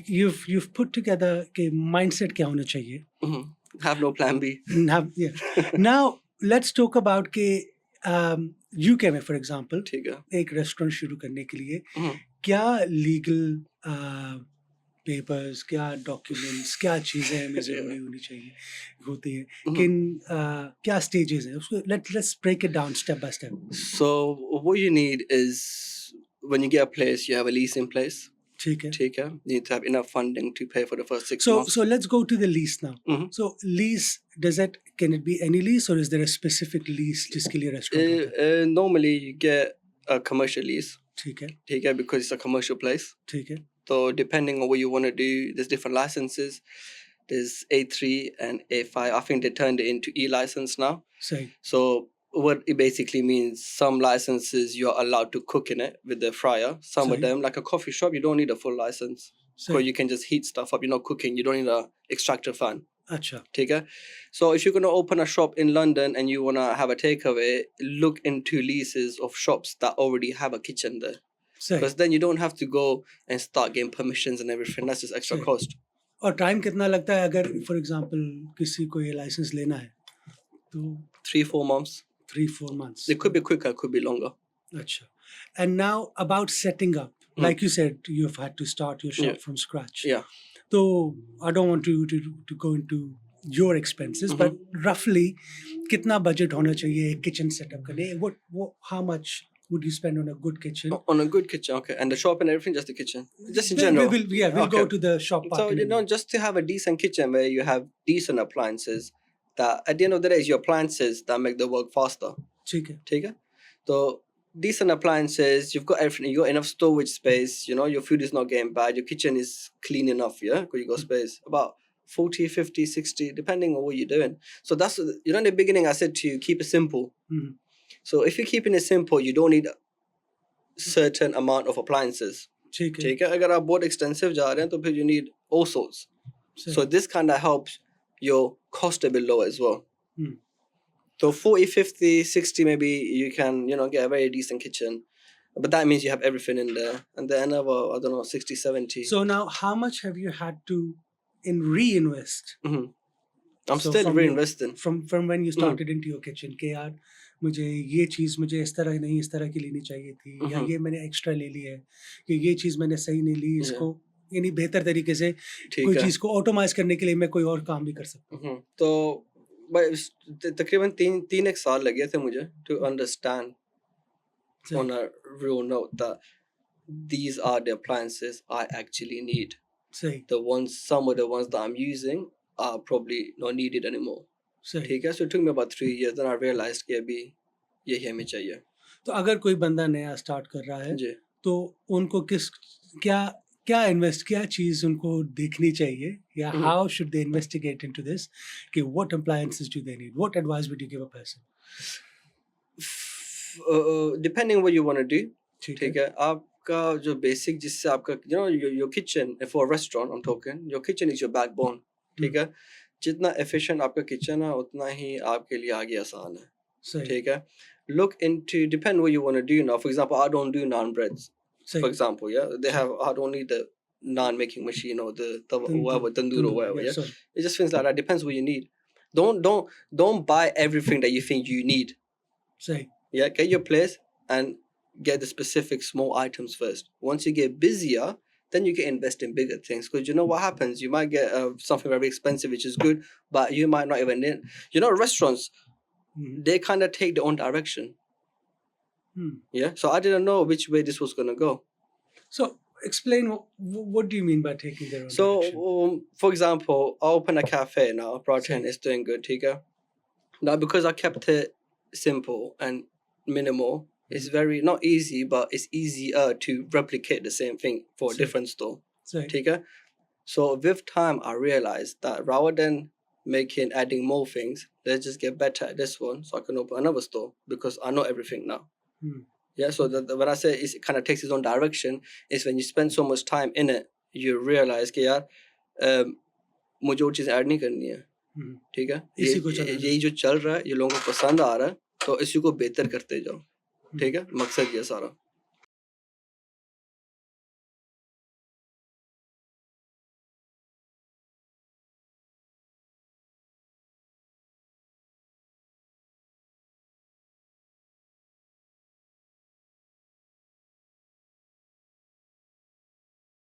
you've put together कि mindset क्या होना चाहिए. Have no plan B. Now let's talk about कि UK में for example ठीक है. एक रेस्टोरेंट शुरू करने के लिए क्या लीगल पेपर्स, क्या डॉक्यूमेंट्स, क्या चीज़ें हमें ज़रूरी होनी चाहिए होती है, किन क्या स्टेजेस हैं उसको. let's break it down step by step. So what you need is when you get a place, you have a lease in place. ठीक है. You need to have enough funding to pay for the first 6 months. So let's go to the lease now. So lease, can it be any lease or is there a specific lease जिसके लिए restaurant? Normally you get a commercial lease. ठीक है. Because it's a commercial place. ठीक है. So depending on what you want to do, there's different licenses. There's A3 and A5. I think they turned it into E-license now. Same. So what it basically means, some licenses you're allowed to cook in it with the fryer. Some of them, like a coffee shop, you don't need a full license. So you can just heat stuff up. You're not cooking. You don't need a extractor fan. Acha. Okay? So if you're going to open a shop in London and you want to have a takeaway, look into leases of shops that already have a kitchen there. Because then you don't have to go and start getting permissions and everything. That's just extra cost. और time कितना लगता है अगर for example किसी को ये licence लेना है तो 3-4 months. 3-4 months. It could be quicker, it could be longer. Acha. And now about setting up, like you said, you've had to start your shop from scratch. Yeah. So I don't want to go into your expenses, but roughly कितना budget होना चाहिए एक kitchen setup के लिए? What how much would you spend on a good kitchen? On a good kitchen, okay. And the shop and everything, just the kitchen? Just in general? We'll go to the shop part. So, just to have a decent kitchen where you have decent appliances, that at the end of the day, it's your appliances that make the work faster. ठीक है. So, decent appliances, you've got everything, you got enough storage space, your food is not getting bad, your kitchen is clean enough, because you got space. About 40, 50, 60, depending on what you're doing. So that's, in the beginning I said to you, keep it simple. So if you're keeping it simple, you don't need a certain amount of appliances. ठीक है. अगर आप बहुत extensive जा रहे हैं तो फिर you need all sorts. So this kind of helps your cost a bit lower as well. So 40, 50, 60 maybe you can, get a very decent kitchen. But that means you have everything in there. And then another, I don't know, 60, 70. So now how much have you had to reinvest? I'm still reinvesting. From when you started into your kitchen, कि यार मुझे ये चीज़ मुझे इस तरह नहीं इस तरह की लेनी चाहिए थी या ये मैंने एक्स्ट्रा ले ली है कि ये चीज़ मैंने सही नहीं ली इसको यानी बेहतर तरीके से कोई चीज़ को ऑटोमाइज करने के लिए मैं कोई और काम भी कर सकता हूँ. तो तकरीबन 3 साल लगे थे मुझे to understand on a real note that these are the appliances I actually need. Some of the ones that I'm using are probably not needed anymore. ठीक है. So it took me about 3 years, then I realized कि अभी यही हमें चाहिए. तो अगर कोई बंदा नया स्टार्ट कर रहा है तो उनको क्या चीज़ उनको देखनी चाहिए या how should they investigate into this कि what appliances do they need? What advice would you give a person? Depending what you want to do. ठीक है. आपका जो basic जिससे आपका your kitchen for a restaurant I'm talking, your kitchen is your backbone. ठीक है. जितना efficient आपका kitchen है उतना ही आपके लिए आगे आसान है. ठीक है. Look into, depend what you want to do now. For example, I don't do naan breads. For example, I don't need the naan making machine or the tandoor or whatever. It just things like that. Depends what you need. Don't buy everything that you think you need. Get your place and get the specific small items first. Once you get busier, then you can invest in bigger things. Because you know what happens? You might get something very expensive, which is good, but you might not even need. Restaurants, they kind of take their own direction. So I didn't know which way this was going to go. So explain, what do you mean by taking their own direction? So, for example, I open a cafe now. Paratha Inn is doing good, Tika. Now, because I kept it simple and minimal, it's very, not easy, but it's easier to replicate the same thing for a different store. Tika. So with time, I realized that rather than adding more things, let's just get better at this one so I can open another store because I know everything now. So when I say it kind of takes its own direction, is when you spend so much time in it, you realize कि यार मुझे और चीज़ें add नहीं करनी है. ठीक है. यही जो चल रहा है, ये लोगों को पसंद आ रहा है, तो इसी को बेहतर करते जाओ. ठीक है. मकसद ये सारा.